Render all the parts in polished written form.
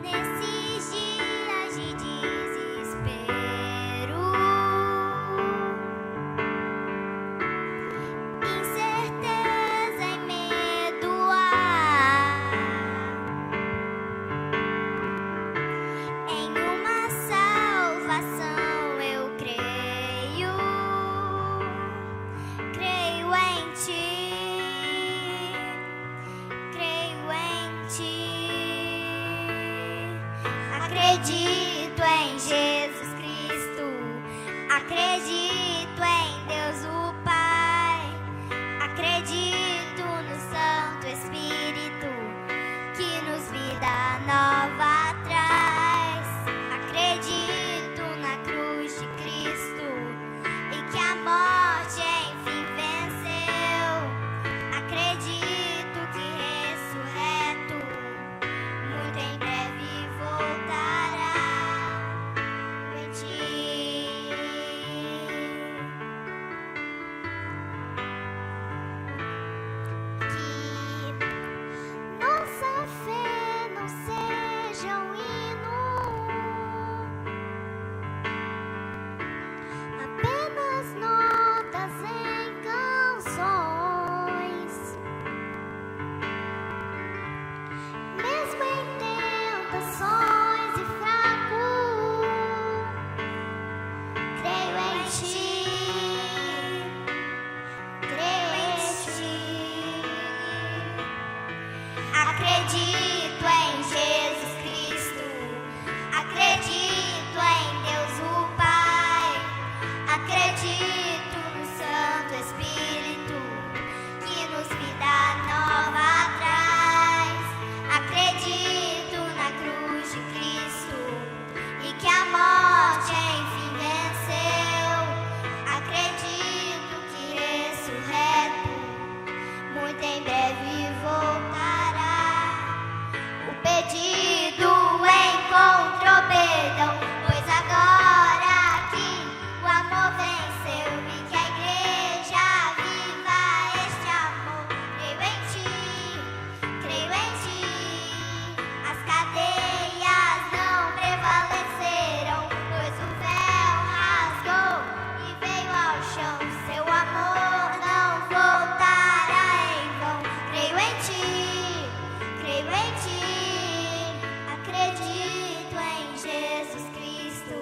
nesses dias de desespero, incerteza e medo há. Em uma salvação eu creio, creio em ti, creio em ti. Acredito em Jesus Cristo, acredito em Deus o Pai, acredito no Santo Espírito que nos vida nova traz. Acredito na cruz de Cristo e que a morte enfim venceu. Acredito que ressurreto muito em breve voltará em ti. Que nossa fé não seja um hino, apenas notas em canções. Mesmo em tentações e fraco, creio em ti, creio em ti. Acredito em Jesus Cristo, acredito em Deus o Pai, acredito no Santo Espírito que nos vida nova traz. Acredito na cruz de Cristo e que a morte enfim venceu. Acredito que ressurreto muito em breve voltará. O pedido encontrou perdão, pois agora que o amor venceu e que a igreja viva este amor. Creio em ti, creio em ti. As cadeias não prevaleceram, pois o véu rasgou e veio ao chão. Seu amor não voltará em vão. Creio em ti, creio em ti. Acredito em Jesus Cristo,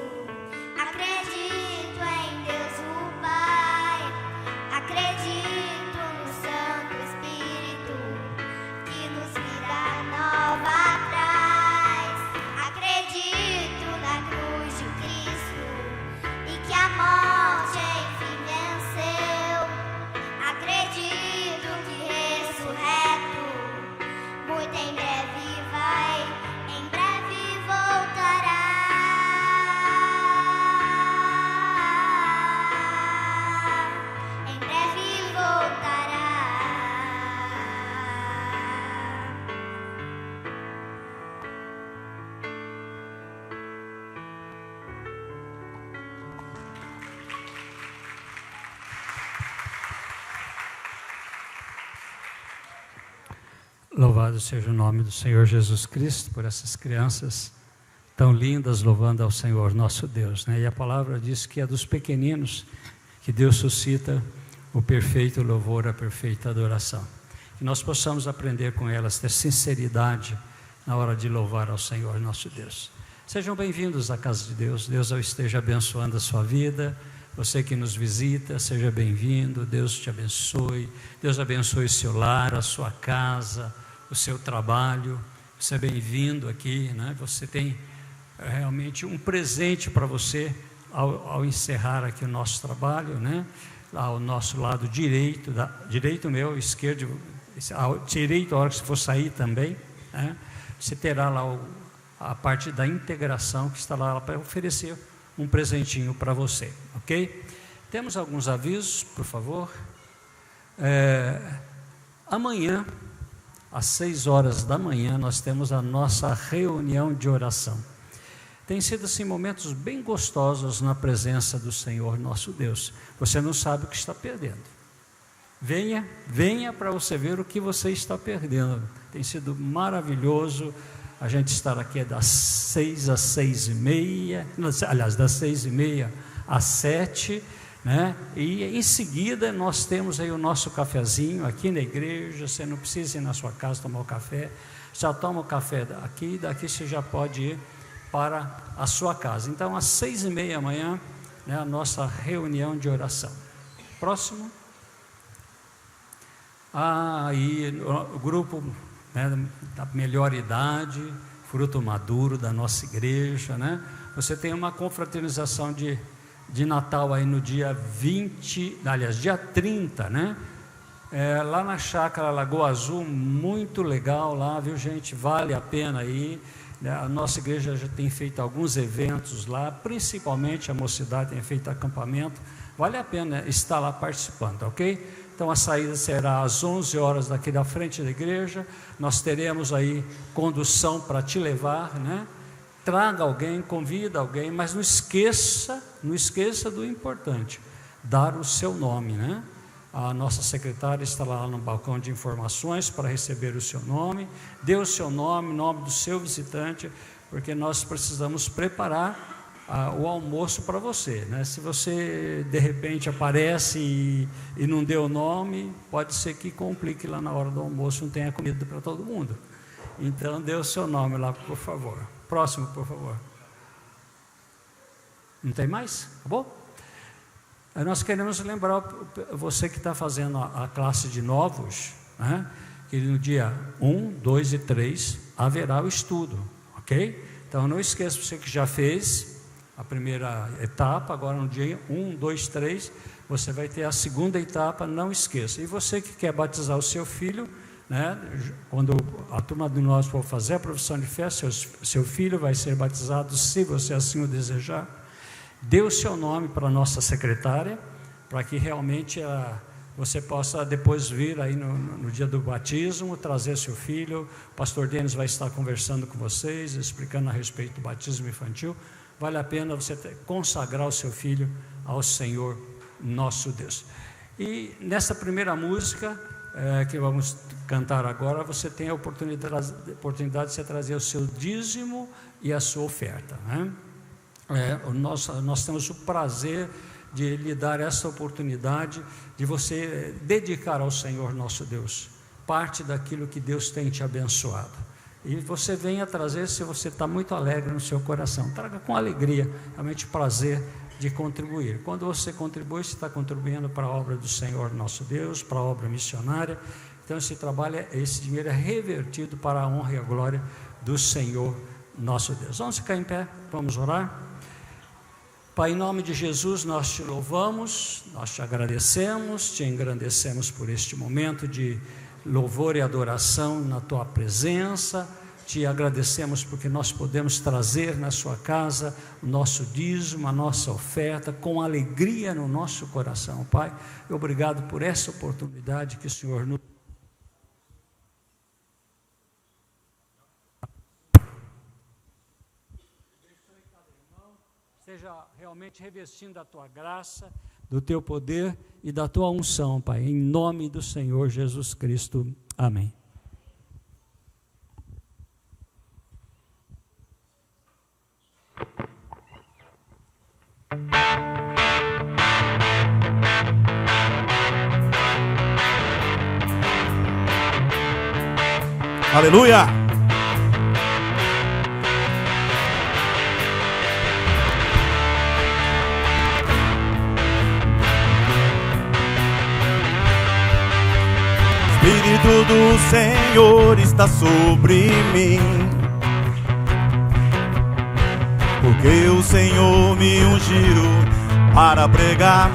acredito em Deus o Pai, acredito no Santo Espírito que nos vida nova traz. Acredito na cruz de Cristo e que a morte enfim venceu. Acredito que ressurreto muito em breve vai, em breve voltará. Em breve voltará. Louvado seja o nome do Senhor Jesus Cristo por essas crianças tão lindas louvando ao Senhor nosso Deus, né? E a palavra diz que é dos pequeninos que Deus suscita o perfeito louvor, a perfeita adoração. Que nós possamos aprender com elas, ter sinceridade na hora de louvar ao Senhor nosso Deus. Sejam bem-vindos à casa de Deus. Deus esteja abençoando a sua vida. Você que nos visita, seja bem-vindo. Deus te abençoe. Deus abençoe o seu lar, a sua casa, o seu trabalho. Você é bem-vindo aqui, né? Você tem realmente um presente para você ao encerrar aqui o nosso trabalho, né? Ao nosso lado direito, direito meu, esquerdo, direito a hora que você for sair também, né? Você terá lá a parte da integração que está lá para oferecer um presentinho para você, ok? Temos alguns avisos, por favor. Amanhã, às 6 horas da manhã, nós temos a nossa reunião de oração. Tem sido assim momentos bem gostosos na presença do Senhor nosso Deus. Você não sabe o que está perdendo. Venha para você ver o que você está perdendo. Tem sido maravilhoso A gente estará aqui das 6 às 6h30, aliás, das 6h30 às 7h, né? E em seguida nós temos aí o nosso cafezinho aqui na igreja. Você não precisa ir na sua casa tomar o café, já toma o café aqui, daqui você já pode ir para a sua casa. Então, às 6h30 amanhã, né, a nossa reunião de oração. Próximo. Aí o grupo, né, da melhor idade, fruto maduro da nossa igreja, né? Você tem uma confraternização de Natal aí no dia 30, né? Lá na chácara Lagoa Azul, muito legal lá, viu, gente? Vale a pena ir. A nossa igreja já tem feito alguns eventos lá, principalmente a mocidade tem feito acampamento. Vale a pena estar lá participando, ok? Então a saída será às 11 horas daqui da frente da igreja. Nós teremos aí condução para te levar, né? Traga alguém, convida alguém, mas não esqueça do importante, dar o seu nome, né? A nossa secretária está lá no balcão de informações para receber o seu nome. Dê o seu nome, nome do seu visitante, porque nós precisamos preparar o almoço para você, né? Se você de repente aparece e não deu o nome, pode ser que complique lá na hora do almoço, não tenha comida para todo mundo. Então dê o seu nome lá, por favor. Próximo, por favor. Não tem mais? Acabou? Nós queremos lembrar você que está fazendo a classe de novos, né, que no dia 1, 2 e 3 haverá o estudo, ok? Então não esqueça, você que já fez a primeira etapa, agora no dia 1, 2, 3, você vai ter a segunda etapa, não esqueça. E você que quer batizar o seu filho, né, quando a turma de nós for fazer a profissão de fé, seu filho vai ser batizado, se você assim o desejar. Dê o seu nome para a nossa secretária, para que realmente você possa depois vir aí no dia do batismo, trazer seu filho. O pastor Denis vai estar conversando com vocês, explicando a respeito do batismo infantil. Vale a pena você consagrar o seu filho ao Senhor nosso Deus. E nessa primeira música que vamos cantar agora, você tem a oportunidade de você trazer o seu dízimo e a sua oferta, né? Nós temos o prazer de lhe dar essa oportunidade de você dedicar ao Senhor nosso Deus parte daquilo que Deus tem te abençoado. E você venha trazer, se você está muito alegre no seu coração, traga com alegria, realmente prazer de contribuir. Quando você contribui, você está contribuindo para a obra do Senhor nosso Deus, para a obra missionária. Então esse dinheiro é revertido para a honra e a glória do Senhor nosso Deus. Vamos ficar em pé, vamos orar. Pai, em nome de Jesus, nós te louvamos, nós te agradecemos, te engrandecemos por este momento de louvor e adoração na tua presença. Te agradecemos porque nós podemos trazer na sua casa o nosso dízimo, a nossa oferta, com alegria no nosso coração, Pai. Obrigado por essa oportunidade que o Senhor nos seja realmente revestindo da tua graça, do teu poder e da tua unção, Pai, em nome do Senhor Jesus Cristo. Amém. Aleluia! O Espírito do Senhor está sobre mim, porque o Senhor me ungiu para pregar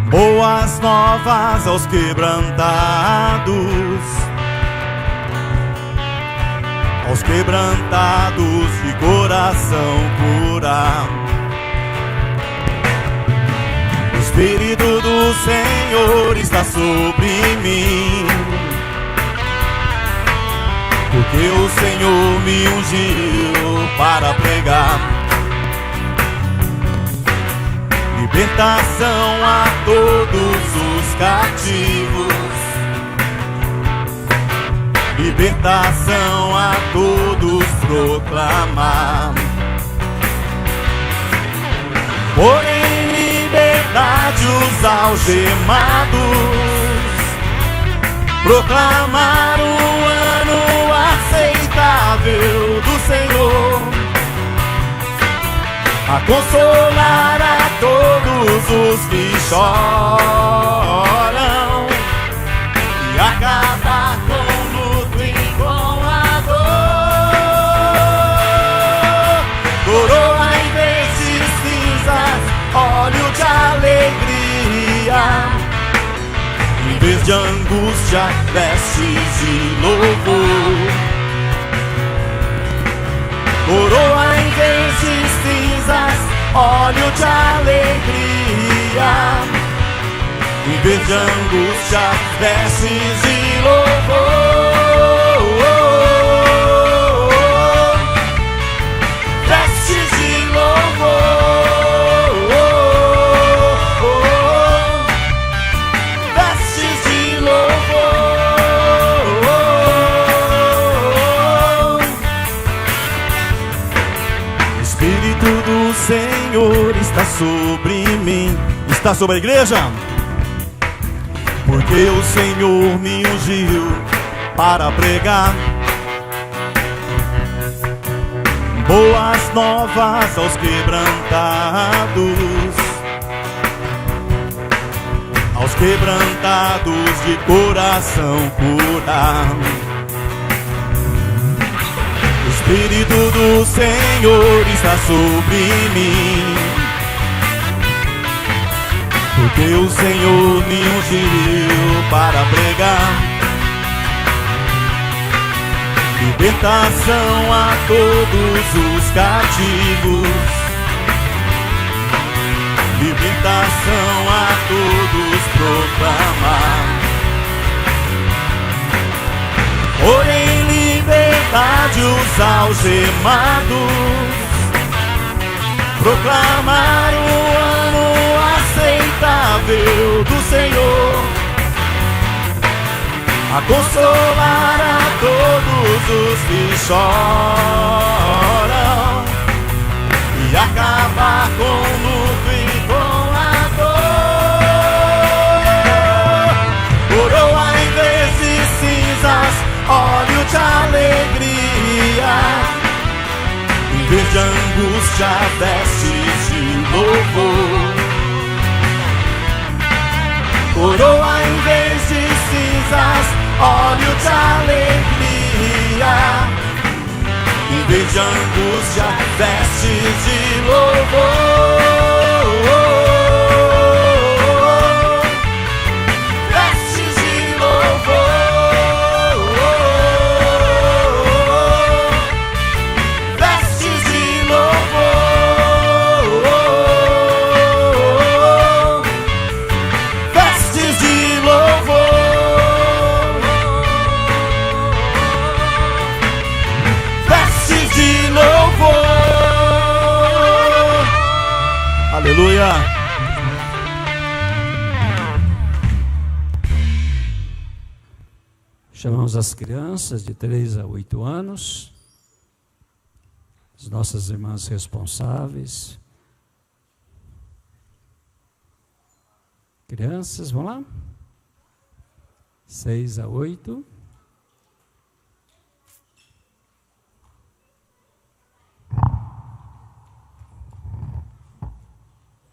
boas novas aos quebrantados, de coração curar. O Espírito do Senhor está sobre mim, porque o Senhor me ungiu para pregar libertação a todos os cativos, libertação a todos proclamar. Por em liberdade os algemados, proclamar o ano aceitável do Senhor, a consolar a todos os que choram e acabar com o luto e com a dor. Coroa em vez de cinzas, óleo de alegria, em vez de angústia, vestes de louvor. Coroa em vez de cinzas, óleo de alegria, em vez de angústia, vestes de louvor. Vestes de louvor. Vestes de louvor. O Espírito do Senhor está sobre mim. Está sobre a igreja? Porque o Senhor me ungiu para pregar boas novas aos quebrantados de coração curar. O Espírito do Senhor está sobre mim, porque o Senhor me ungiu para pregar libertação a todos os cativos, libertação a todos proclamar. Por em liberdade os algemados, proclamar o ano aceitável do Senhor, a consolar a todos os que choram e acabar com o luto e com a dor. Coroa em vez de cinzas, óleo de alegria, em vez de angústia, vestes de louvor. Coroa em vez de cinzas, óleo de alegria, em vez de angústia, vestes de louvor. Vestes de louvor. Vestes de louvor. Vestes de louvor. Vestes de louvor. Aleluia. Chamamos as crianças de 3 a 8 anos, as nossas irmãs responsáveis. Crianças, vamos lá? 6 a 8.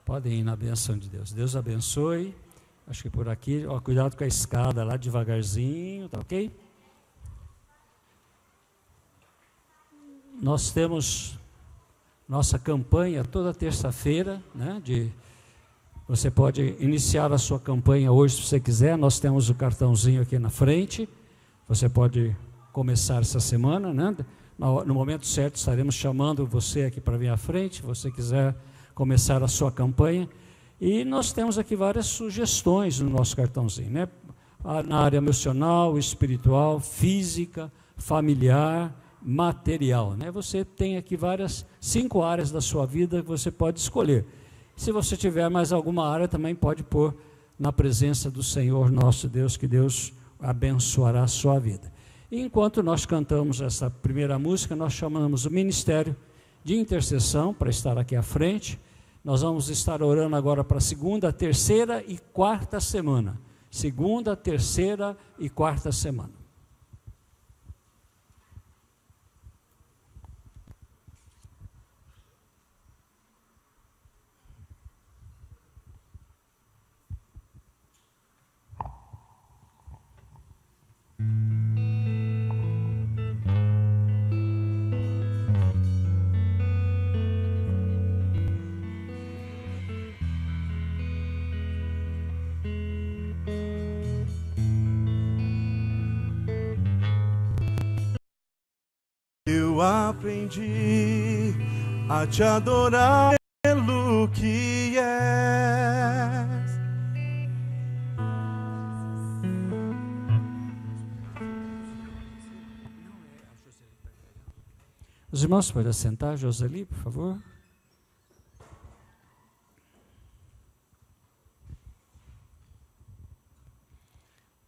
Podem ir na bênção de Deus. Deus abençoe. Acho que por aqui, ó, cuidado com a escada lá devagarzinho, tá ok? Nós temos nossa campanha toda terça-feira, né? Você pode iniciar a sua campanha hoje se você quiser. Nós temos o cartãozinho aqui na frente. Você pode começar essa semana, né? No momento certo estaremos chamando você aqui para vir à frente, se você quiser começar a sua campanha. E nós temos aqui várias sugestões no nosso cartãozinho, né? Na área emocional, espiritual, física, familiar, material, né? Você tem aqui 5 áreas da sua vida que você pode escolher. Se você tiver mais alguma área, também pode pôr na presença do Senhor nosso Deus, que Deus abençoará a sua vida. E enquanto nós cantamos essa primeira música, nós chamamos o Ministério de Intercessão para estar aqui à frente. Nós vamos estar orando agora para a segunda, terceira e quarta semana. Segunda, terceira e quarta semana. Eu aprendi a te adorar pelo que és. Os irmãos podem sentar, Joseli, por favor.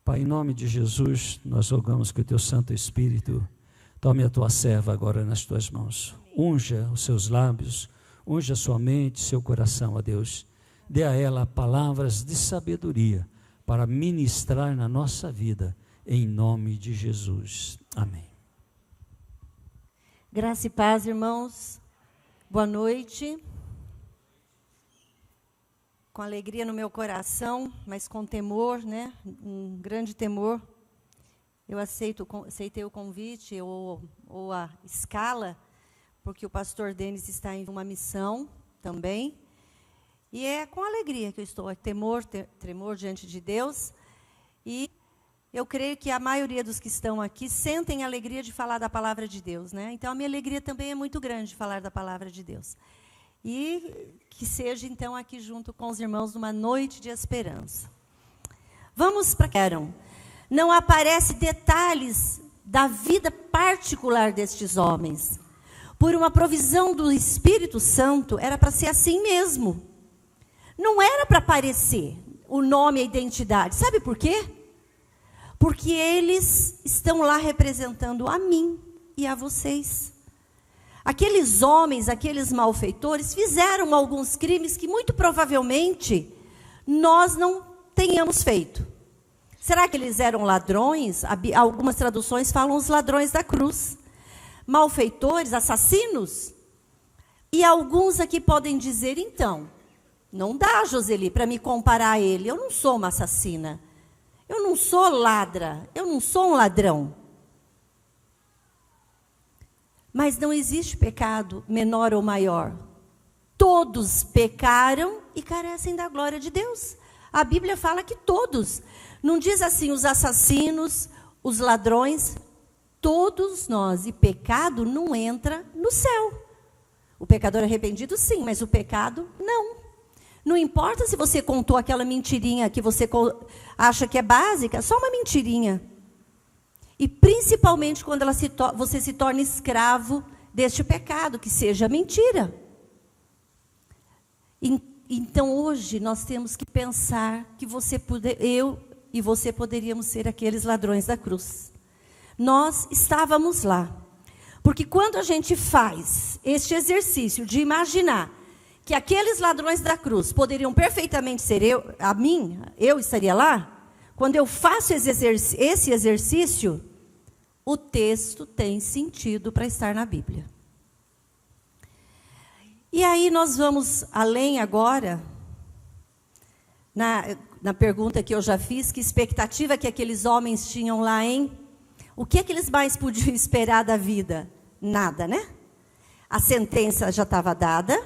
Pai, em nome de Jesus, nós rogamos que o teu Santo Espírito tome a tua serva agora nas tuas mãos. Unja os seus lábios, unja sua mente, seu coração, ó Deus. Dê a ela palavras de sabedoria para ministrar na nossa vida, em nome de Jesus. Amém. Graça e paz, irmãos. Boa noite. Com alegria no meu coração, mas com temor, né? Um grande temor. Eu aceitei o convite ou a escala, porque o pastor Denis está em uma missão também. E é com alegria que eu estou, tremor diante de Deus. E eu creio que a maioria dos que estão aqui sentem a alegria de falar da palavra de Deus, né? Então, a minha alegria também é muito grande de falar da palavra de Deus. E que seja, então, aqui junto com os irmãos numa noite de esperança. Vamos para Queram. Não aparecem detalhes da vida particular destes homens. Por uma provisão do Espírito Santo, era para ser assim mesmo. Não era para aparecer o nome e a identidade. Sabe por quê? Porque eles estão lá representando a mim e a vocês. Aqueles homens, aqueles malfeitores, fizeram alguns crimes que muito provavelmente nós não tenhamos feito. Será que eles eram ladrões? Algumas traduções falam os ladrões da cruz. Malfeitores, assassinos? E alguns aqui podem dizer, então, não dá, Joseli, para me comparar a ele. Eu não sou uma assassina. Eu não sou ladra. Eu não sou um ladrão. Mas não existe pecado menor ou maior. Todos pecaram e carecem da glória de Deus. A Bíblia fala que todos. Não diz assim os assassinos, os ladrões, todos nós. E pecado não entra no céu. O pecador arrependido, sim, mas o pecado, não. Não importa se você contou aquela mentirinha que você acha que é básica, só uma mentirinha. E principalmente quando você se torna escravo deste pecado, que seja mentira. Então hoje nós temos que pensar que eu e você poderíamos ser aqueles ladrões da cruz. Nós estávamos lá. Porque quando a gente faz este exercício de imaginar que aqueles ladrões da cruz poderiam perfeitamente ser eu estaria lá. Quando eu faço esse exercício, o texto tem sentido para estar na Bíblia. E aí nós vamos além agora, na pergunta que eu já fiz, que expectativa que aqueles homens tinham lá, hein? O que é que eles mais podiam esperar da vida? Nada, né? A sentença já estava dada,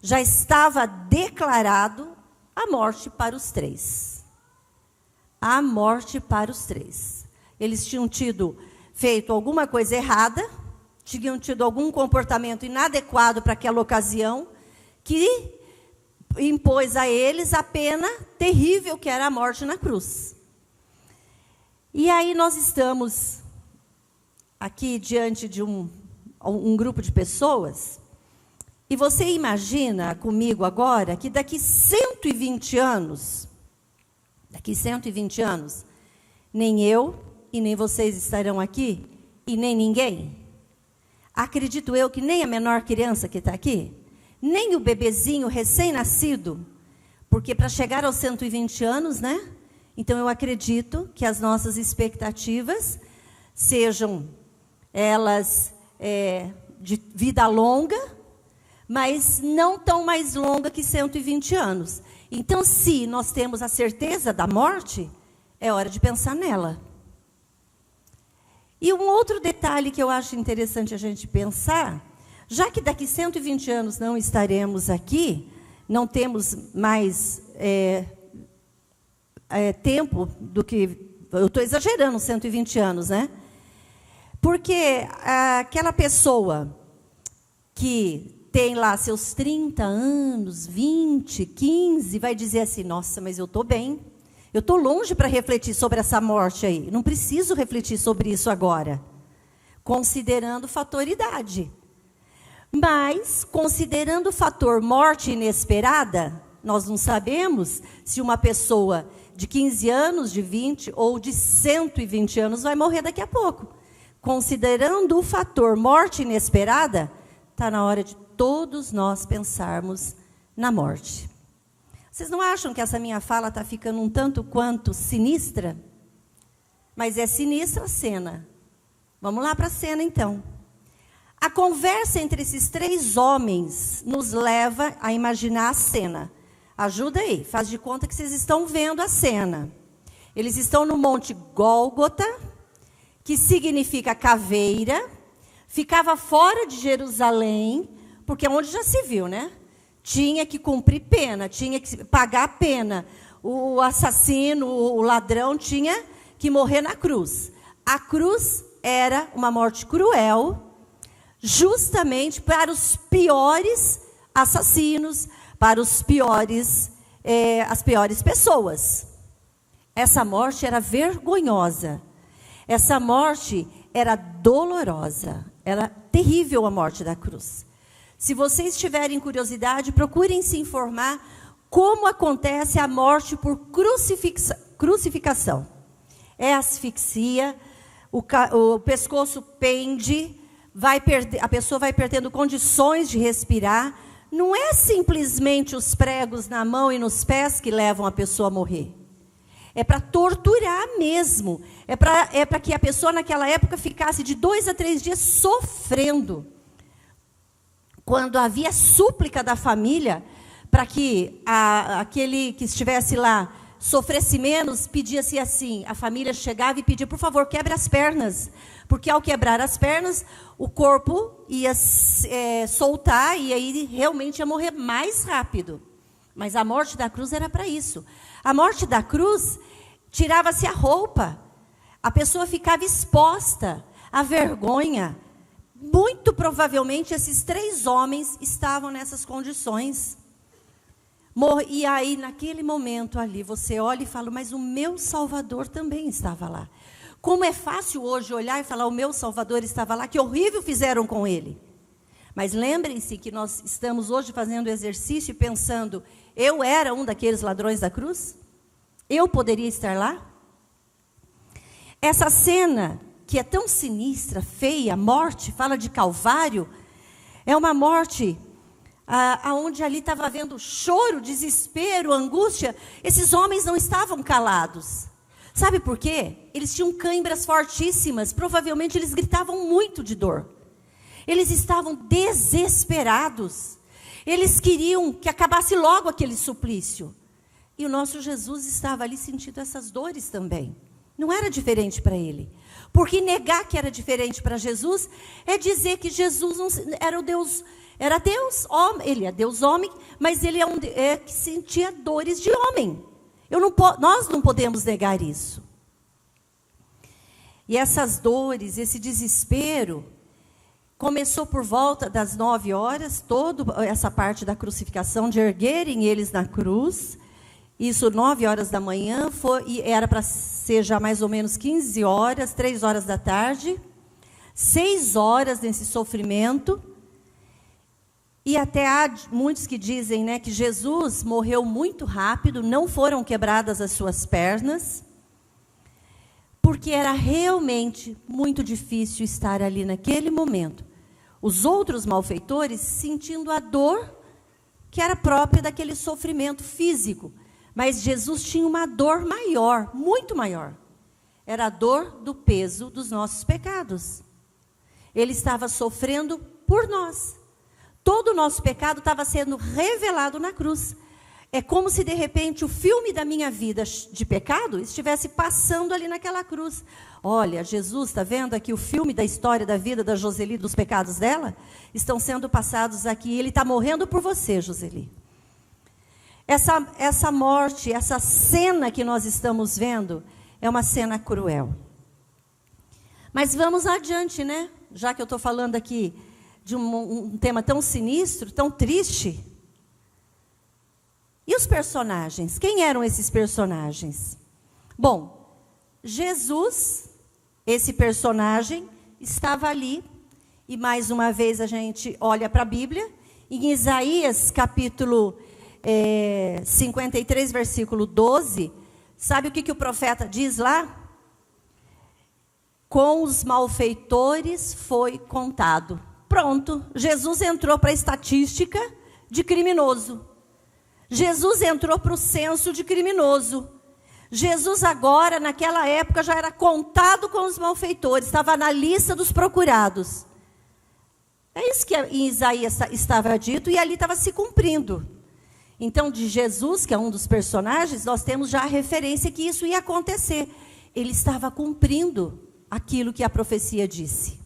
já estava declarado a morte para os três. A morte para os três. Eles tinham feito alguma coisa errada, tinham tido algum comportamento inadequado para aquela ocasião, que impôs a eles a pena terrível que era a morte na cruz. E aí nós estamos aqui diante de um grupo de pessoas, e você imagina comigo agora que daqui 120 anos, nem eu, e nem vocês estarão aqui, e nem ninguém. Acredito eu que nem a menor criança que está aqui, nem o bebezinho recém-nascido, porque para chegar aos 120 anos, né? Então eu acredito que as nossas expectativas sejam elas de vida longa, mas não tão mais longa que 120 anos. Então, se nós temos a certeza da morte, é hora de pensar nela. E um outro detalhe que eu acho interessante a gente pensar, já que daqui 120 anos não estaremos aqui, não temos mais tempo do que... Eu estou exagerando 120 anos, né? Porque aquela pessoa que tem lá seus 30 anos, 20, 15, vai dizer assim, nossa, mas eu estou bem. Eu estou longe para refletir sobre essa morte aí. Não preciso refletir sobre isso agora. Considerando o fator idade. Mas, considerando o fator morte inesperada, nós não sabemos se uma pessoa de 15 anos, de 20 ou de 120 anos vai morrer daqui a pouco. Considerando o fator morte inesperada, está na hora de todos nós pensarmos na morte. Vocês não acham que essa minha fala está ficando um tanto quanto sinistra? Mas é sinistra a cena. Vamos lá para a cena, então. A conversa entre esses 3 homens nos leva a imaginar a cena. Ajuda aí, faz de conta que vocês estão vendo a cena. Eles estão no Monte Gólgota, que significa caveira, ficava fora de Jerusalém, porque é onde já se viu, né? Tinha que cumprir pena, tinha que pagar pena. O assassino, o ladrão, tinha que morrer na cruz. A cruz era uma morte cruel, justamente para os piores assassinos, para os piores, as piores pessoas. Essa morte era vergonhosa. Essa morte era dolorosa. Era terrível a morte da cruz. Se vocês tiverem curiosidade, procurem se informar como acontece a morte por crucificação. É asfixia, o pescoço pende, a pessoa vai perdendo condições de respirar. Não é simplesmente os pregos na mão e nos pés que levam a pessoa a morrer. É para torturar mesmo. É para que a pessoa naquela época ficasse de 2 a 3 dias sofrendo. Quando havia súplica da família, para que aquele que estivesse lá sofresse menos, pedia-se assim, a família chegava e pedia, por favor, quebre as pernas, porque ao quebrar as pernas, o corpo ia soltar e aí realmente ia morrer mais rápido. Mas a morte da cruz era para isso. A morte da cruz, tirava-se a roupa, a pessoa ficava exposta à vergonha. Muito provavelmente esses 3 homens estavam nessas condições. E aí, naquele momento ali, você olha e fala, mas o meu Salvador também estava lá. Como é fácil hoje olhar e falar, o meu Salvador estava lá, que horrível fizeram com ele. Mas lembrem-se que nós estamos hoje fazendo exercício e pensando, eu era um daqueles ladrões da cruz? Eu poderia estar lá? Essa cena, que é tão sinistra, feia, morte, fala de Calvário, é uma morte onde ali estava havendo choro, desespero, angústia. Esses homens não estavam calados. Sabe por quê? Eles tinham câimbras fortíssimas, provavelmente eles gritavam muito de dor. Eles estavam desesperados. Eles queriam que acabasse logo aquele suplício. E o nosso Jesus estava ali sentindo essas dores também. Não era diferente para ele. Porque negar que era diferente para Jesus é dizer que Jesus não era o Deus, era Deus homem, ele é Deus homem, mas ele que sentia dores de homem. Nós não podemos negar isso. E essas dores, esse desespero, começou por volta das 9 horas, toda essa parte da crucificação, de erguerem eles na cruz. Isso 9 horas da manhã, e era para ser já mais ou menos 15 horas, 3 horas da tarde, 6 horas nesse sofrimento. E até há muitos que dizem, né, que Jesus morreu muito rápido, não foram quebradas as suas pernas, porque era realmente muito difícil estar ali naquele momento. Os outros malfeitores sentindo a dor que era própria daquele sofrimento físico. Mas Jesus tinha uma dor maior, muito maior. Era a dor do peso dos nossos pecados. Ele estava sofrendo por nós. Todo o nosso pecado estava sendo revelado na cruz. É como se, de repente, o filme da minha vida de pecado estivesse passando ali naquela cruz. Olha, Jesus, está vendo aqui o filme da história da vida da Joseli, dos pecados dela? Estão sendo passados aqui. Ele está morrendo por você, Joseli. Essa morte, essa cena que nós estamos vendo, é uma cena cruel. Mas vamos adiante, né? Já que eu estou falando aqui de um tema tão sinistro, tão triste. E os personagens? Quem eram esses personagens? Bom, Jesus, esse personagem, estava ali. E mais uma vez a gente olha para a Bíblia. Em Isaías, capítulo 53, versículo 12. Sabe o que o profeta diz lá? Com os malfeitores foi contado. Pronto, Jesus entrou para a estatística de criminoso. Jesus entrou para o censo de criminoso. Jesus agora, naquela época, já era contado com os malfeitores, estava na lista dos procurados. É isso que em Isaías estava dito e ali estava se cumprindo. Então, de Jesus, que é um dos personagens, nós temos já a referência que isso ia acontecer. Ele estava cumprindo aquilo que a profecia disse.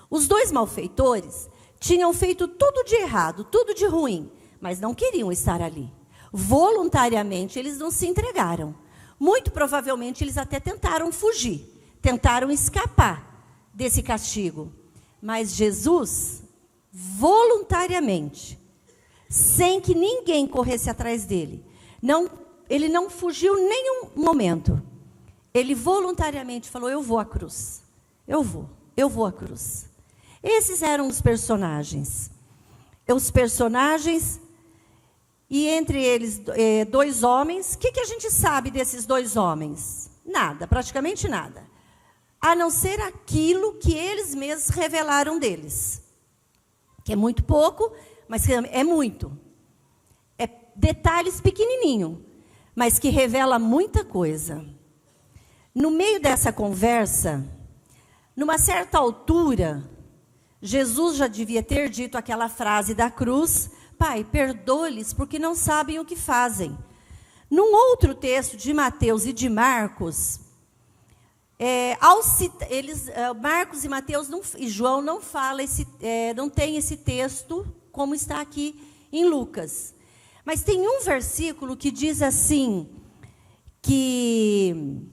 Os dois malfeitores tinham feito tudo de errado, tudo de ruim, mas não queriam estar ali. Voluntariamente, eles não se entregaram. Muito provavelmente, eles até tentaram fugir, tentaram escapar desse castigo. Mas Jesus, voluntariamente, sem que ninguém corresse atrás dele, ele não fugiu nenhum momento. Ele voluntariamente falou, eu vou à cruz. Eu vou à cruz. Esses eram os personagens. E entre eles, dois homens. O que a gente sabe desses dois homens? Nada, praticamente nada. A não ser aquilo que eles mesmos revelaram deles. Que é muito pouco, mas é muito. É detalhes pequenininhos, mas que revela muita coisa. No meio dessa conversa, numa certa altura, Jesus já devia ter dito aquela frase da cruz, Pai, perdoa-lhes porque não sabem o que fazem. Num outro texto de Mateus e de Marcos, Marcos e Mateus e João não fala não tem esse texto como está aqui em Lucas. Mas tem um versículo que diz assim, que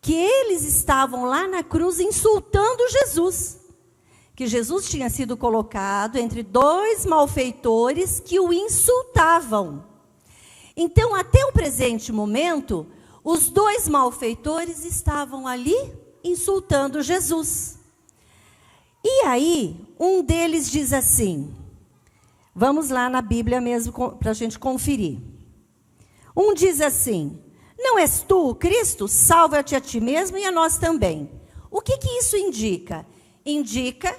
eles estavam lá na cruz insultando Jesus. Que Jesus tinha sido colocado entre dois malfeitores que o insultavam. Então, até o presente momento, os dois malfeitores estavam ali insultando Jesus. E aí, um deles diz assim, vamos lá na Bíblia mesmo para a gente conferir. Um diz assim, não és tu o Cristo? Salva-te a ti mesmo e a nós também. O que isso indica? Indica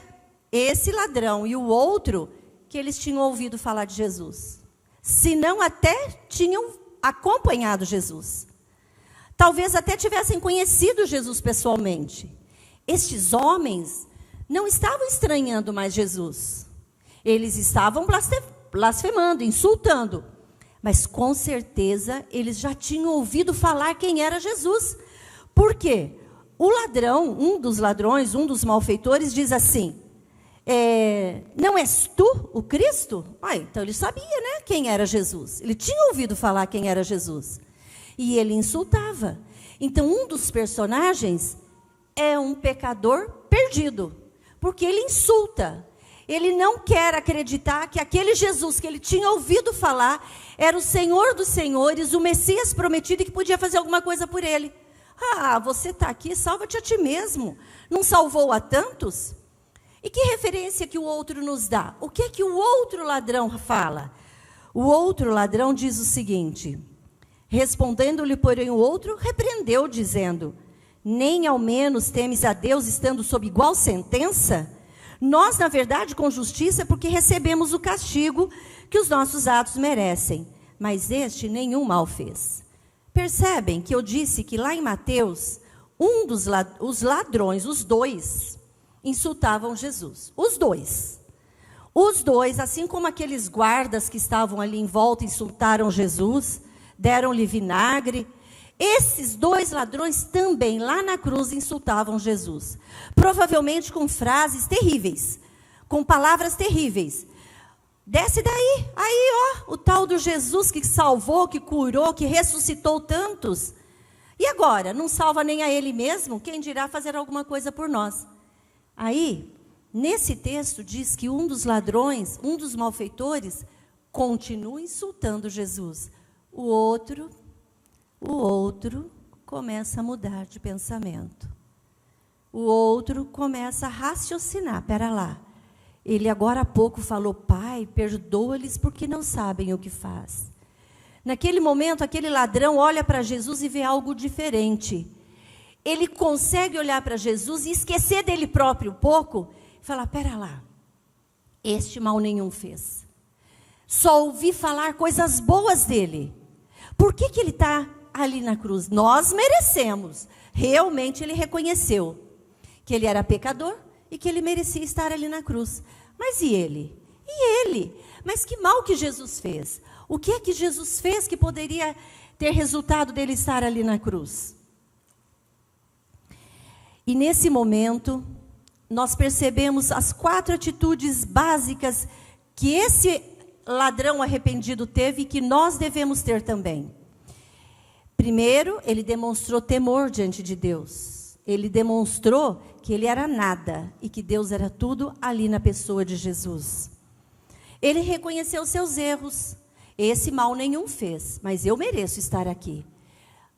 esse ladrão e o outro que eles tinham ouvido falar de Jesus. Se não até tinham acompanhado Jesus. Talvez até tivessem conhecido Jesus pessoalmente. Estes homens não estavam estranhando mais Jesus. Eles estavam blasfemando, insultando. Mas com certeza eles já tinham ouvido falar quem era Jesus. Por quê? O ladrão, um dos ladrões, um dos malfeitores, diz assim, não és tu o Cristo? Então ele sabia, né, quem era Jesus. Ele tinha ouvido falar quem era Jesus. E ele insultava. Então um dos personagens é um pecador perdido. Porque ele insulta. Ele não quer acreditar que aquele Jesus que ele tinha ouvido falar era o Senhor dos Senhores, o Messias prometido e que podia fazer alguma coisa por ele. Você está aqui, salva-te a ti mesmo. Não salvou a tantos? E que referência que o outro nos dá? O que o outro ladrão fala? O outro ladrão diz o seguinte, Respondendo-lhe, porém, o outro, repreendeu, dizendo: nem ao menos temes a Deus, estando sob igual sentença? Nós, na verdade, com justiça, porque recebemos o castigo que os nossos atos merecem, mas este nenhum mal fez. Percebem que eu disse que lá em Mateus, os ladrões, os dois, insultavam Jesus. Os dois, assim como aqueles guardas que estavam ali em volta, insultaram Jesus, deram-lhe vinagre. Esses dois ladrões também, lá na cruz, insultavam Jesus. Provavelmente com frases terríveis, com palavras terríveis. Desce daí, aí ó, o tal do Jesus que salvou, que curou, que ressuscitou tantos. E agora, não salva nem a ele mesmo? Quem dirá fazer alguma coisa por nós? Aí, nesse texto diz que um dos ladrões, um dos malfeitores, continua insultando Jesus. O outro começa a mudar de pensamento. O outro começa a raciocinar. Pera lá, ele agora há pouco falou: Pai, perdoa-lhes porque não sabem o que faz. Naquele momento, aquele ladrão olha para Jesus e vê algo diferente. Ele consegue olhar para Jesus e esquecer dele próprio um pouco e falar: pera lá, este mal nenhum fez. Só ouvi falar coisas boas dele. Por que ele está ali na cruz? Nós merecemos. Realmente ele reconheceu que ele era pecador e que ele merecia estar ali na cruz. Mas e ele? E ele? Mas que mal que Jesus fez? O que é que Jesus fez que poderia ter resultado dele estar ali na cruz? E nesse momento, nós percebemos as 4 atitudes básicas que esse ladrão arrependido teve e que nós devemos ter também. Primeiro, ele demonstrou temor diante de Deus. Ele demonstrou que ele era nada e que Deus era tudo ali na pessoa de Jesus. Ele reconheceu seus erros. Esse mal nenhum fez, mas eu mereço estar aqui.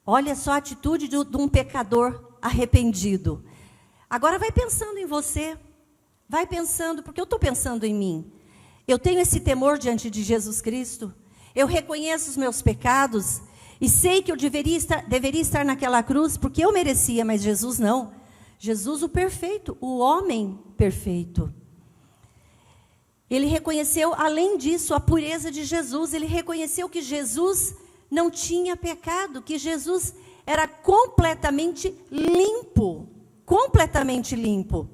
Olha só a atitude de um pecador arrependido. Agora vai pensando em você. Vai pensando, porque eu estou pensando em mim. Eu tenho esse temor diante de Jesus Cristo. Eu reconheço os meus pecados e sei que eu deveria estar naquela cruz porque eu merecia, mas Jesus não. Jesus o perfeito, o homem perfeito. Ele reconheceu, além disso, a pureza de Jesus. Ele reconheceu que Jesus não tinha pecado, que Jesus era completamente limpo. Completamente limpo.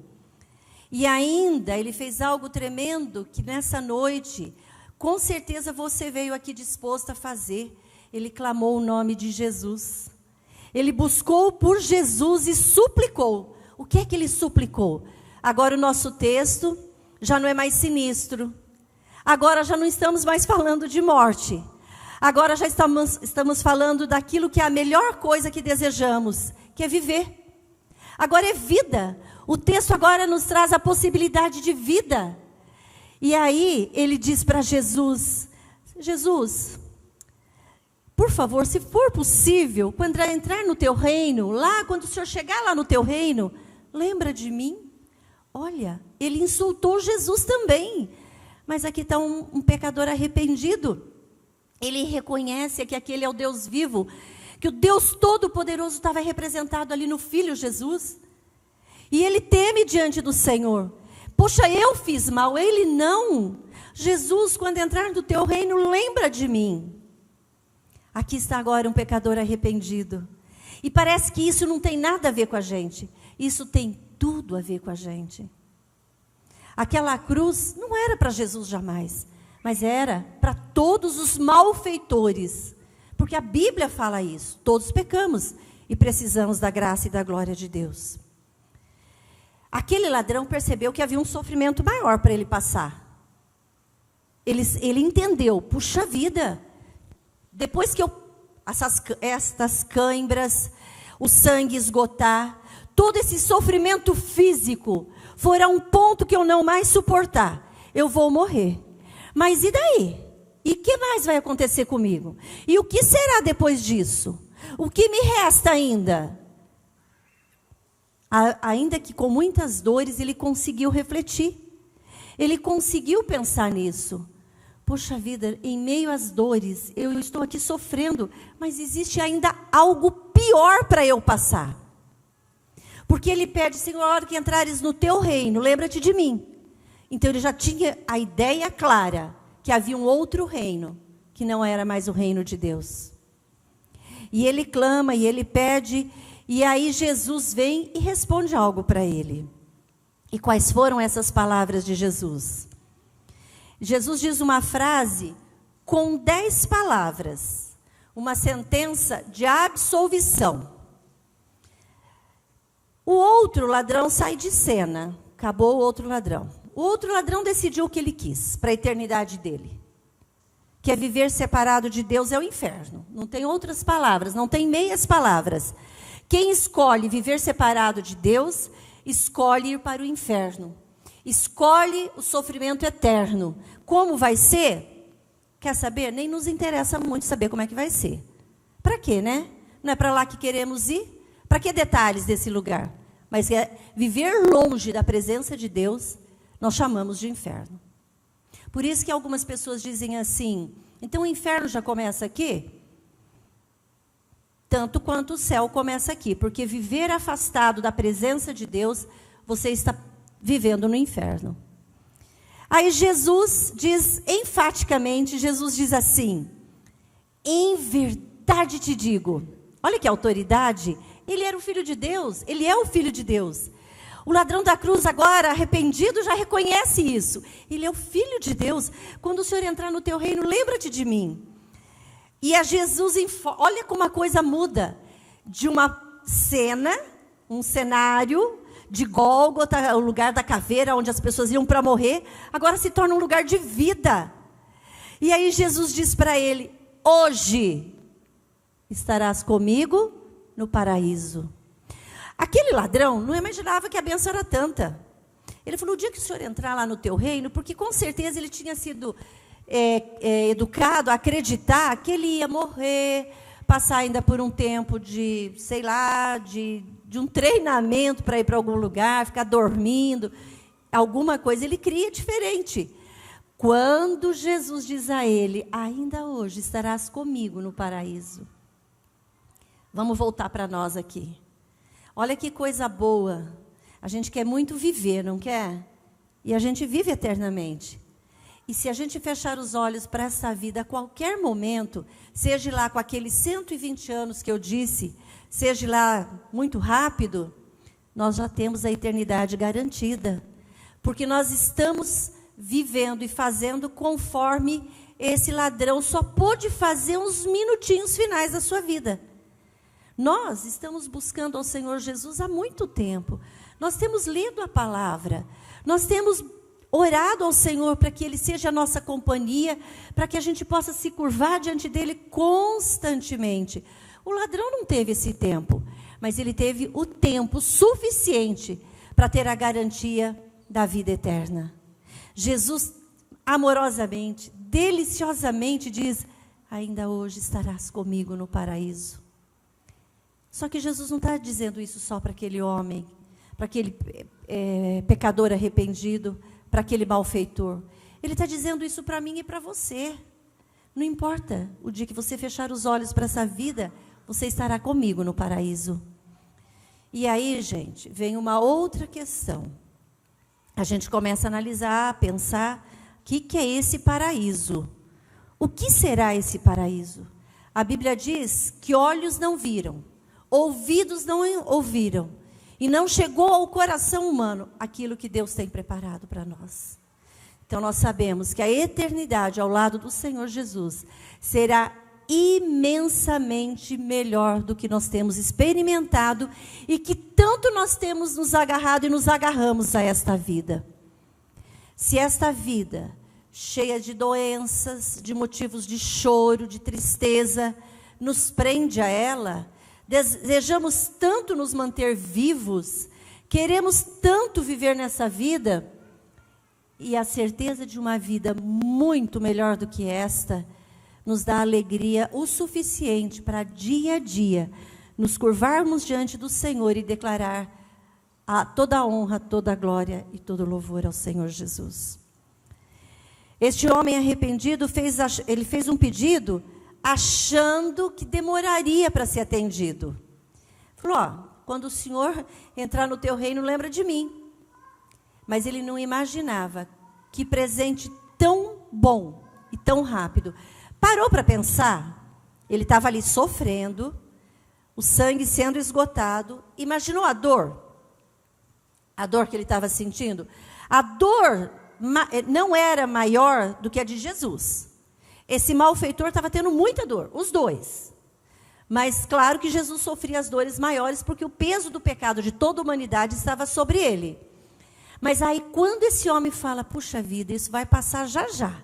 E ainda, ele fez algo tremendo que nessa noite, com certeza você veio aqui disposto a fazer. Ele clamou o nome de Jesus. Ele buscou por Jesus e suplicou. O que é que ele suplicou? Agora o nosso texto já não é mais sinistro. Agora já não estamos mais falando de morte. Agora já estamos falando daquilo que é a melhor coisa que desejamos, que é viver. Agora é vida. O texto agora nos traz a possibilidade de vida. E aí ele diz para Jesus: Jesus, por favor, se for possível, quando entrar no teu reino, lá, quando o Senhor chegar lá no teu reino, lembra de mim. Olha, ele insultou Jesus também. Mas aqui está um pecador arrependido. Ele reconhece que aquele é o Deus vivo, que o Deus Todo-Poderoso estava representado ali no Filho Jesus. E ele teme diante do Senhor. Poxa, eu fiz mal, ele não. Jesus, quando entrar no teu reino, lembra de mim. Aqui está agora um pecador arrependido. E parece que isso não tem nada a ver com a gente. Isso tem tudo a ver com a gente. Aquela cruz não era para Jesus jamais, mas era para todos os malfeitores. Porque a Bíblia fala isso. Todos pecamos e precisamos da graça e da glória de Deus. Aquele ladrão percebeu que havia um sofrimento maior para ele passar. Ele entendeu, puxa vida, depois que estas cãibras, o sangue esgotar, todo esse sofrimento físico for a um ponto que eu não mais suportar, eu vou morrer. Mas e daí? E o que mais vai acontecer comigo? E o que será depois disso? O que me resta ainda? Ainda que com muitas dores, ele conseguiu refletir. Ele conseguiu pensar nisso. poxa vida, em meio às dores, eu estou aqui sofrendo, mas existe ainda algo pior para eu passar. Porque ele pede, Senhor, a hora que entrares no teu reino, lembra-te de mim. Então ele já tinha a ideia clara, que havia um outro reino, que não era mais o reino de Deus. E ele clama, e ele pede, e aí Jesus vem e responde algo para ele. E quais foram essas palavras de Jesus? Jesus diz uma frase com 10 palavras, uma sentença de absolvição. O outro ladrão sai de cena, acabou o outro ladrão. O outro ladrão decidiu o que ele quis para a eternidade dele. Que é viver separado de Deus é o inferno. Não tem outras palavras, não tem meias palavras. Quem escolhe viver separado de Deus, escolhe ir para o inferno. Escolhe o sofrimento eterno. Como vai ser? Quer saber? Nem nos interessa muito saber como é que vai ser. Para quê, né? Não é para lá que queremos ir? Para que detalhes desse lugar? Mas é viver longe da presença de Deus, nós chamamos de inferno. Por isso que algumas pessoas dizem assim, então o inferno já começa aqui? Tanto quanto o céu começa aqui, porque viver afastado da presença de Deus, você está vivendo no inferno. Aí Jesus diz, enfaticamente, Jesus diz assim, em verdade te digo, olha que autoridade, ele era o Filho de Deus, ele é o Filho de Deus. O ladrão da cruz agora, arrependido, já reconhece isso. Ele é o Filho de Deus. Quando o Senhor entrar no teu reino, lembra-te de mim. E a Jesus, olha como a coisa muda. De uma cena, um cenário de Gólgota, o lugar da caveira, onde as pessoas iam para morrer, agora se torna um lugar de vida. E aí Jesus diz para ele, hoje estarás comigo no paraíso. Aquele ladrão não imaginava que a bênção era tanta. Ele falou, o dia que o Senhor entrar lá no teu reino, porque com certeza ele tinha sido educado a acreditar que ele ia morrer, passar ainda por um tempo de, sei lá, de um treinamento para ir para algum lugar, ficar dormindo, alguma coisa. Ele cria diferente. Quando Jesus diz a ele, ainda hoje estarás comigo no paraíso. Vamos voltar para nós aqui. Olha que coisa boa. A gente quer muito viver, não quer? E a gente vive eternamente. E se a gente fechar os olhos para essa vida a qualquer momento, seja lá com aqueles 120 anos que eu disse, seja lá muito rápido, nós já temos a eternidade garantida. Porque nós estamos vivendo e fazendo conforme esse ladrão só pôde fazer uns minutinhos finais da sua vida. Nós estamos buscando ao Senhor Jesus há muito tempo. Nós temos lido a palavra. Nós temos orado ao Senhor para que Ele seja a nossa companhia, para que a gente possa se curvar diante dEle constantemente. O ladrão não teve esse tempo, mas ele teve o tempo suficiente para ter a garantia da vida eterna. Jesus, amorosamente, deliciosamente diz, ainda hoje estarás comigo no paraíso. Só que Jesus não está dizendo isso só para aquele homem, para aquele pecador arrependido, para aquele malfeitor. Ele está dizendo isso para mim e para você. Não importa, o dia que você fechar os olhos para essa vida, você estará comigo no paraíso. E aí, gente, vem uma outra questão. A gente começa a analisar, a pensar, o que é esse paraíso? O que será esse paraíso? A Bíblia diz que olhos não viram, ouvidos não ouviram, e não chegou ao coração humano aquilo que Deus tem preparado para nós. Então nós sabemos que a eternidade ao lado do Senhor Jesus será imensamente melhor do que nós temos experimentado e que tanto nós temos nos agarrado e nos agarramos a esta vida. Se esta vida, cheia de doenças, de motivos de choro, de tristeza, nos prende a ela, desejamos tanto nos manter vivos, queremos tanto viver nessa vida, e a certeza de uma vida muito melhor do que esta, nos dá alegria o suficiente para dia a dia, nos curvarmos diante do Senhor e declarar toda a honra, toda a glória e todo o louvor ao Senhor Jesus. Este homem arrependido ele fez um pedido achando que demoraria para ser atendido. Falou, ó, quando o Senhor entrar no teu reino, lembra de mim. Mas ele não imaginava que presente tão bom e tão rápido. Parou para pensar? Ele estava ali sofrendo, o sangue sendo esgotado. Imaginou a dor? A dor que ele estava sentindo? A dor não era maior do que a de Jesus. Esse malfeitor estava tendo muita dor, os dois. Mas claro que Jesus sofria as dores maiores, porque o peso do pecado de toda a humanidade estava sobre ele. Mas aí quando esse homem fala, puxa vida, isso vai passar já já.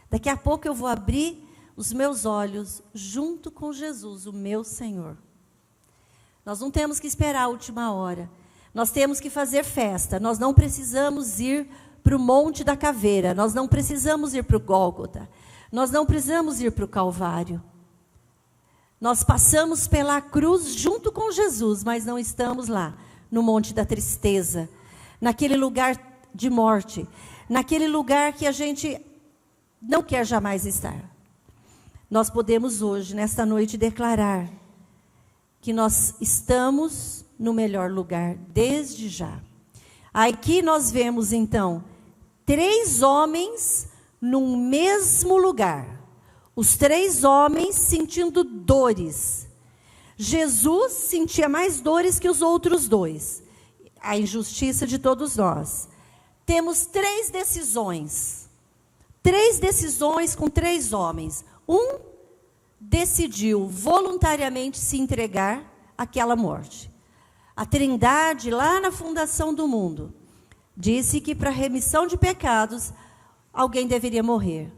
Daqui a pouco eu vou abrir os meus olhos junto com Jesus, o meu Senhor. Nós não temos que esperar a última hora. Nós temos que fazer festa. Nós não precisamos ir para o Monte da Caveira. Nós não precisamos ir para o Gólgota. Nós não precisamos ir para o Calvário. Nós passamos pela cruz junto com Jesus, mas não estamos lá, no Monte da Tristeza, naquele lugar de morte, naquele lugar que a gente não quer jamais estar. Nós podemos hoje, nesta noite, declarar que nós estamos no melhor lugar, desde já. Aqui nós vemos, então, 3 homens num mesmo lugar. Os 3 homens sentindo dores. Jesus sentia mais dores que os outros 2. A injustiça de todos nós. Temos 3 decisões. 3 decisões com 3 homens. Um decidiu voluntariamente se entregar àquela morte. A Trindade, lá na fundação do mundo, disse que para remissão de pecados, alguém deveria morrer.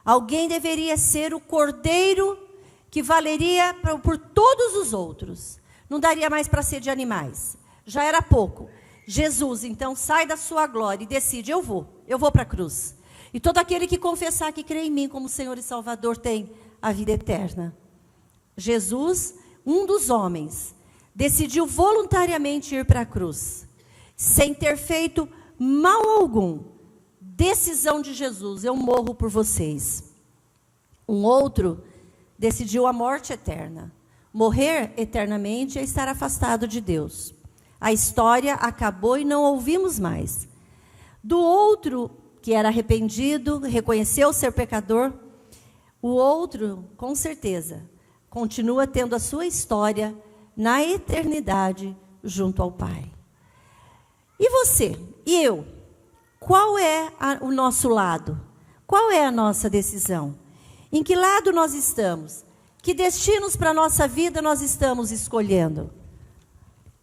Alguém deveria ser o cordeiro que valeria por todos os outros. Não daria mais para ser de animais. Já era pouco. Jesus, então, sai da sua glória e decide, eu vou para a cruz. E todo aquele que confessar que crê em mim como Senhor e Salvador tem a vida eterna. Jesus, um dos homens, decidiu voluntariamente ir para a cruz, sem ter feito mal algum. Decisão de Jesus, eu morro por vocês. Um outro decidiu a morte eterna. Morrer eternamente é estar afastado de Deus. A história acabou e não ouvimos mais. Do outro, que era arrependido, reconheceu ser pecador, o outro, com certeza, continua tendo a sua história na eternidade junto ao Pai. E você? E eu? Qual é o nosso lado? Qual é a nossa decisão? Em que lado nós estamos? Que destinos para a nossa vida nós estamos escolhendo?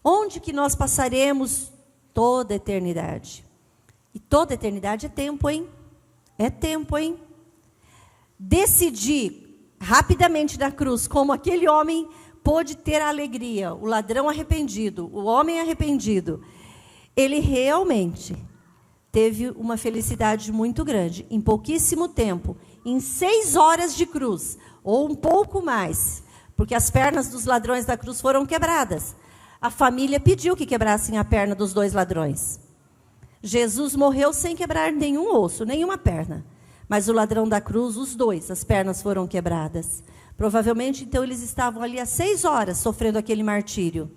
Onde que nós passaremos toda a eternidade? E toda a eternidade é tempo, hein? É tempo, hein? Decidir rapidamente na cruz, como aquele homem pôde ter a alegria, o ladrão arrependido, o homem arrependido, ele realmente teve uma felicidade muito grande. Em pouquíssimo tempo, em 6 horas de cruz, ou um pouco mais, porque as pernas dos ladrões da cruz foram quebradas. A família pediu que quebrassem a perna dos 2 ladrões. Jesus morreu sem quebrar nenhum osso, nenhuma perna. Mas o ladrão da cruz, os 2, as pernas foram quebradas. Provavelmente, então, eles estavam ali há 6 horas sofrendo aquele martírio.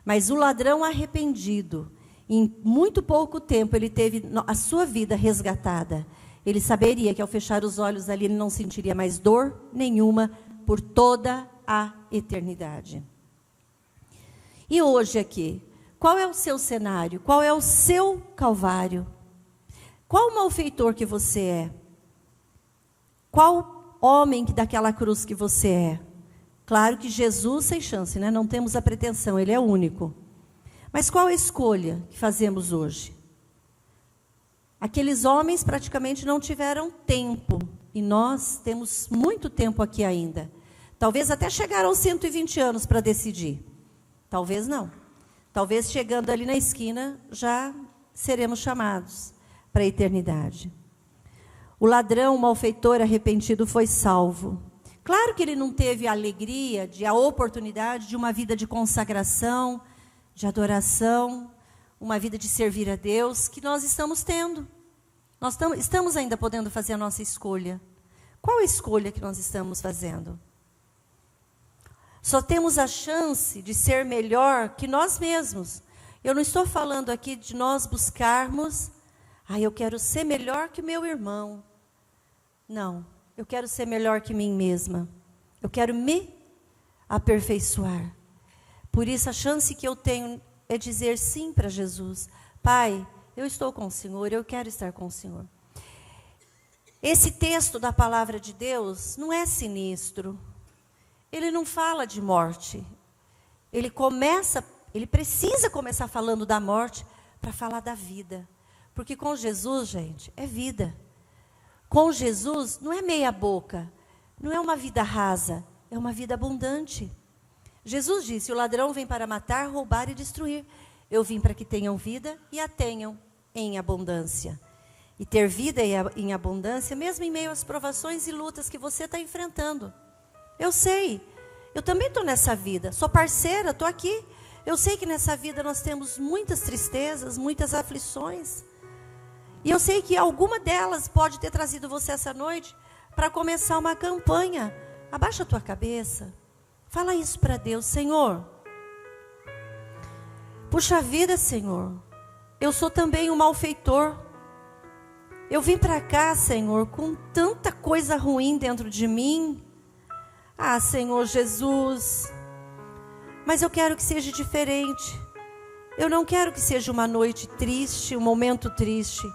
Mas o ladrão arrependido, em muito pouco tempo, ele teve a sua vida resgatada. Ele saberia que ao fechar os olhos ali, ele não sentiria mais dor nenhuma por toda a eternidade. E hoje aqui, qual é o seu cenário? Qual é o seu calvário? Qual o malfeitor que você é? Qual homem daquela cruz que você é? Claro que Jesus sem chance, né? Não temos a pretensão, ele é único. Mas qual a escolha que fazemos hoje? Aqueles homens praticamente não tiveram tempo, e nós temos muito tempo aqui ainda. Talvez até chegar aos 120 anos para decidir. Talvez não. Talvez chegando ali na esquina já seremos chamados para a eternidade. O ladrão, o malfeitor arrependido foi salvo. Claro que ele não teve a alegria, a oportunidade de uma vida de consagração, de adoração, uma vida de servir a Deus, que nós estamos tendo. Nós estamos ainda podendo fazer a nossa escolha. Qual a escolha que nós estamos fazendo? Só temos a chance de ser melhor que nós mesmos. Eu não estou falando aqui de nós buscarmos, eu quero ser melhor que o meu irmão. Não, eu quero ser melhor que mim mesma. Eu quero me aperfeiçoar. Por isso, a chance que eu tenho é dizer sim para Jesus. Pai, eu estou com o Senhor, eu quero estar com o Senhor. Esse texto da palavra de Deus não é sinistro. Ele não fala de morte. Ele precisa começar falando da morte para falar da vida. Porque com Jesus, gente, é vida. Com Jesus não é meia boca, não é uma vida rasa, é uma vida abundante. Jesus disse: o ladrão vem para matar, roubar e destruir. Eu vim para que tenham vida e a tenham em abundância. E ter vida em abundância, mesmo em meio às provações e lutas que você está enfrentando. Eu sei, eu também estou nessa vida, sou parceira, estou aqui. Eu sei que nessa vida nós temos muitas tristezas, muitas aflições. E eu sei que alguma delas pode ter trazido você essa noite para começar uma campanha. Abaixa a tua cabeça, fala isso para Deus: Senhor, puxa vida, Senhor, eu sou também um malfeitor. Eu vim para cá, Senhor, com tanta coisa ruim dentro de mim. Senhor Jesus, mas eu quero que seja diferente. Eu não quero que seja uma noite triste, um momento triste.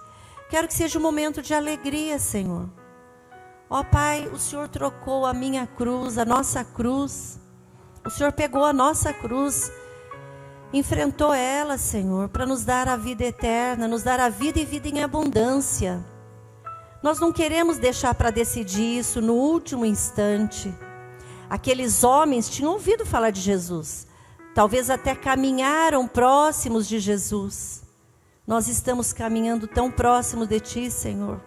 Quero que seja um momento de alegria, Senhor. Ó Pai, o Senhor trocou a minha cruz, a nossa cruz. O Senhor pegou a nossa cruz, enfrentou ela, Senhor, para nos dar a vida eterna, nos dar a vida e vida em abundância. Nós não queremos deixar para decidir isso no último instante. Aqueles homens tinham ouvido falar de Jesus, talvez até caminharam próximos de Jesus. Nós estamos caminhando tão próximo de Ti, Senhor.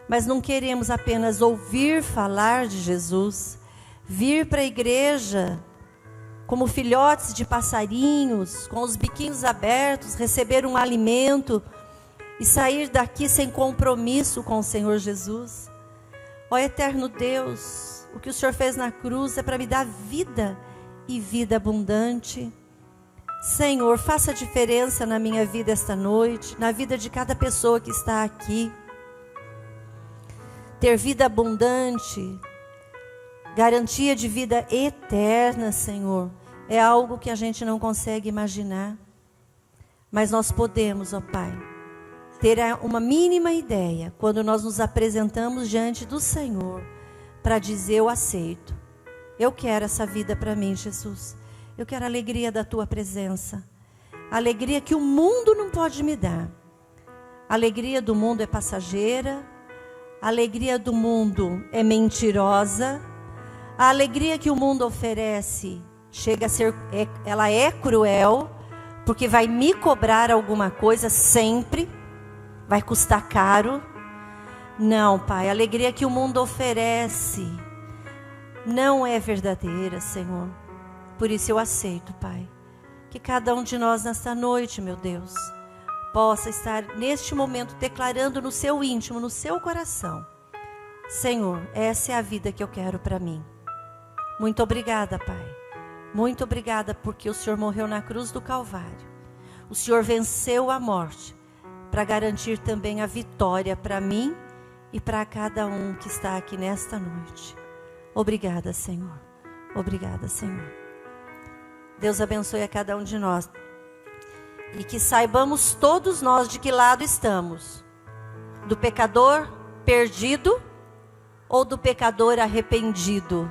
Mas não queremos apenas ouvir falar de Jesus, vir para a igreja como filhotes de passarinhos, com os biquinhos abertos, receber um alimento e sair daqui sem compromisso com o Senhor Jesus. Ó eterno Deus, o que o Senhor fez na cruz é para me dar vida e vida abundante. Senhor, faça diferença na minha vida esta noite, na vida de cada pessoa que está aqui. Ter vida abundante, garantia de vida eterna, Senhor, é algo que a gente não consegue imaginar. Mas nós podemos, ó Pai, ter uma mínima ideia quando nós nos apresentamos diante do Senhor para dizer: eu aceito, eu quero essa vida para mim, Jesus. Eu quero a alegria da Tua presença, a alegria que o mundo não pode me dar. A alegria do mundo é passageira, a alegria do mundo é mentirosa, a alegria que o mundo oferece chega a ser, ela é cruel, porque vai me cobrar alguma coisa sempre, vai custar caro. Não, Pai, a alegria que o mundo oferece não é verdadeira, Senhor. Por isso eu aceito, Pai, que cada um de nós nesta noite, meu Deus, possa estar neste momento declarando no seu íntimo, no seu coração: Senhor, essa é a vida que eu quero para mim. Muito obrigada, Pai. Muito obrigada porque o Senhor morreu na cruz do Calvário. O Senhor venceu a morte para garantir também a vitória para mim e para cada um que está aqui nesta noite. Obrigada, Senhor. Obrigada, Senhor. Deus abençoe a cada um de nós. E que saibamos todos nós de que lado estamos. Do pecador perdido ou do pecador arrependido.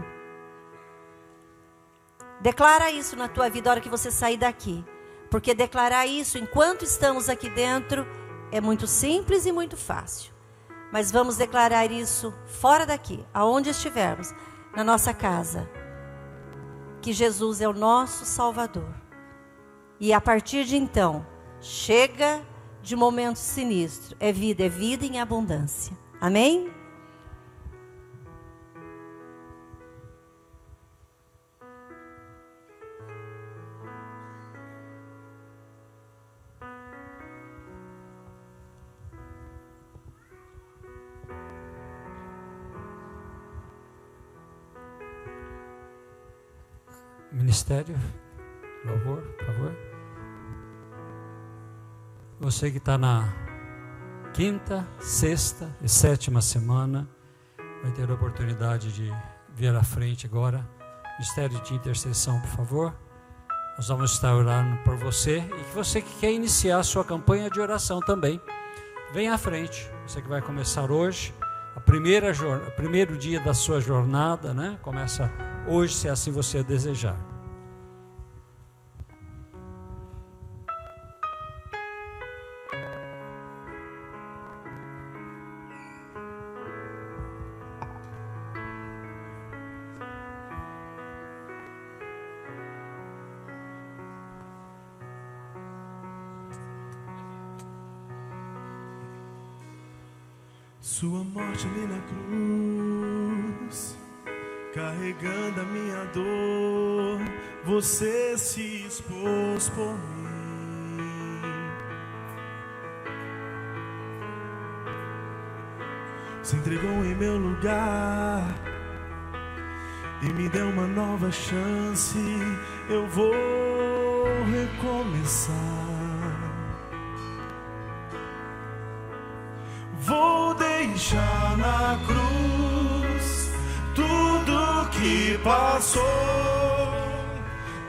Declara isso na tua vida a hora que você sair daqui. Porque declarar isso enquanto estamos aqui dentro é muito simples e muito fácil. Mas vamos declarar isso fora daqui, aonde estivermos, na nossa casa. Que Jesus é o nosso Salvador. E a partir de então, chega de momento sinistro. É vida em abundância. Amém? Ministério, louvor, por favor. Você que está na quinta, sexta e sétima semana, vai ter a oportunidade de vir à frente agora. Ministério de intercessão, por favor. Nós vamos estar orando por você, e que você que quer iniciar a sua campanha de oração também, venha à frente. Você que vai começar hoje, o primeiro dia da sua jornada, né? Começa hoje, se assim você desejar. Sua morte ali na cruz, carregando a minha dor, você se expôs por mim. Se entregou em meu lugar e me deu uma nova chance. Eu vou recomeçar. Vou deixar na cruz tudo que passou,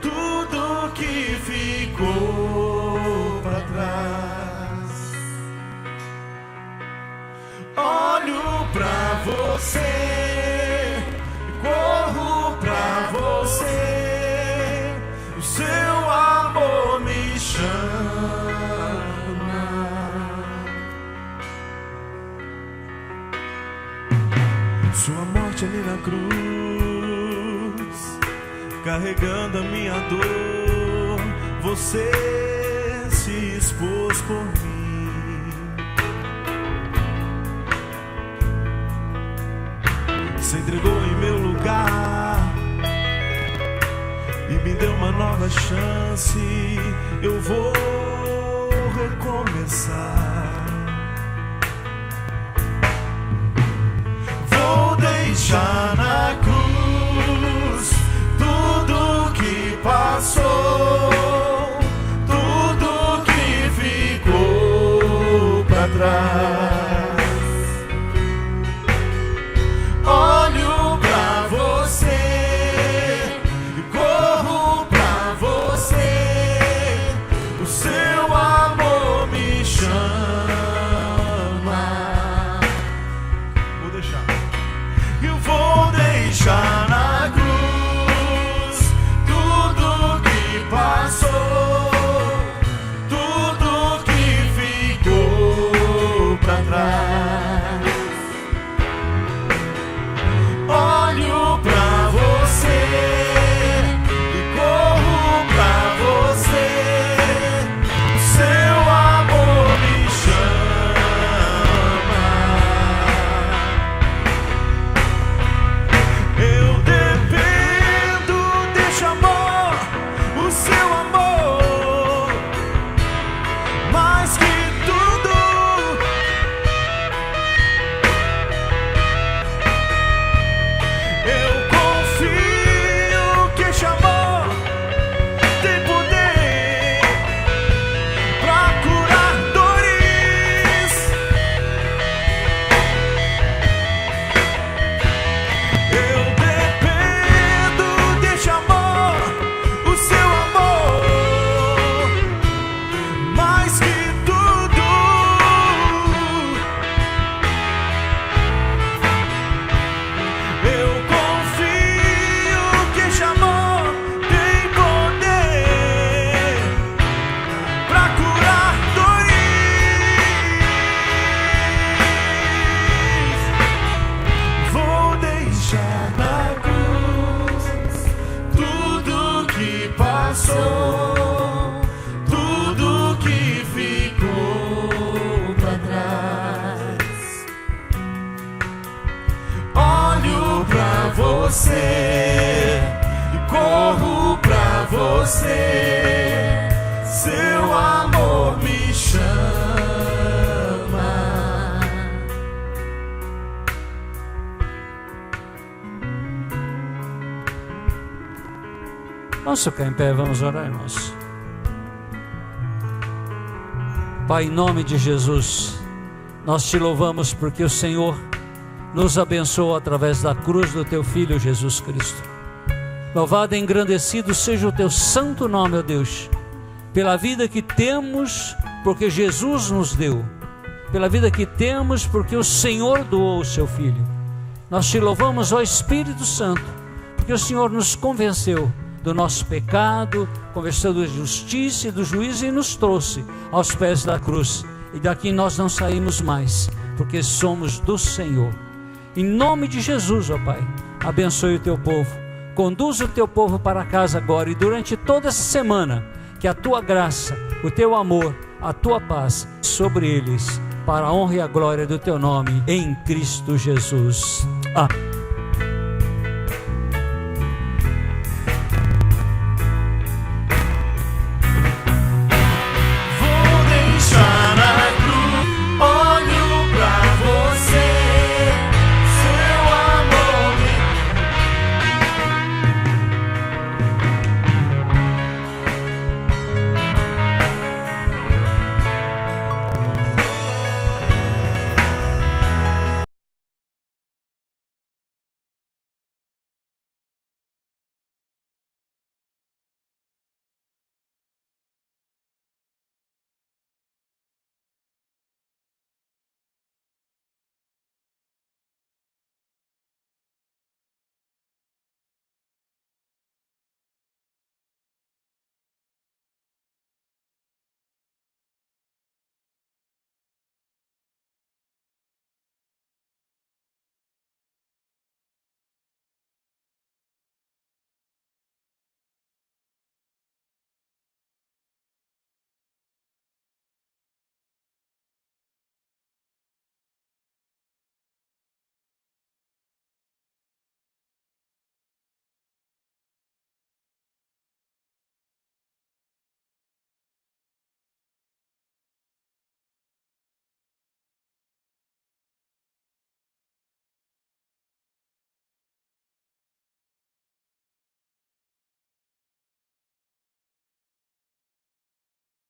tudo que ficou para trás. Olho pra você, corro pra você, o seu amor me chama. Sua morte ali na cruz, carregando a minha dor, você se expôs por mim. Se entregou em meu lugar e me deu uma nova chance. Eu vou recomeçar. Deixar na cruz tudo que passou, tudo que ficou para trás. Olho pra você e corro pra você, o seu amor me chama. Vou deixar. Eu vou deixar na cruz tudo que passou, tudo que ficou pra trás. Olho pra você e corro pra você, o seu amor me chama. Eu dependo desse amor, o seu amor, mais que tudo. Eu confio que esse amor tem poder pra curar dores. Eu dependo desse amor, o seu amor, mais que tudo. Eu confio que esse amor tem poder pra curar dores. Vou deixar na cruz tudo que passou, tudo que ficou pra trás. Olho pra você e corro pra você, seu amor me chama. Vamos ficar em pé, vamos orar, irmãos. Pai, em nome de Jesus, nós te louvamos porque o Senhor nos abençoou através da cruz do teu Filho Jesus Cristo. Louvado e engrandecido seja o teu santo nome, ó Deus, pela vida que temos, porque Jesus nos deu, pela vida que temos, porque o Senhor doou o seu Filho. Nós te louvamos, ó Espírito Santo, porque o Senhor nos convenceu do nosso pecado, convenceu da justiça e do juízo e nos trouxe aos pés da cruz. E daqui nós não saímos mais, porque somos do Senhor. Em nome de Jesus, ó Pai, abençoe o teu povo, conduza o teu povo para casa agora e durante toda essa semana, que a tua graça, o teu amor, a tua paz sobre eles, para a honra e a glória do teu nome, em Cristo Jesus. Amém.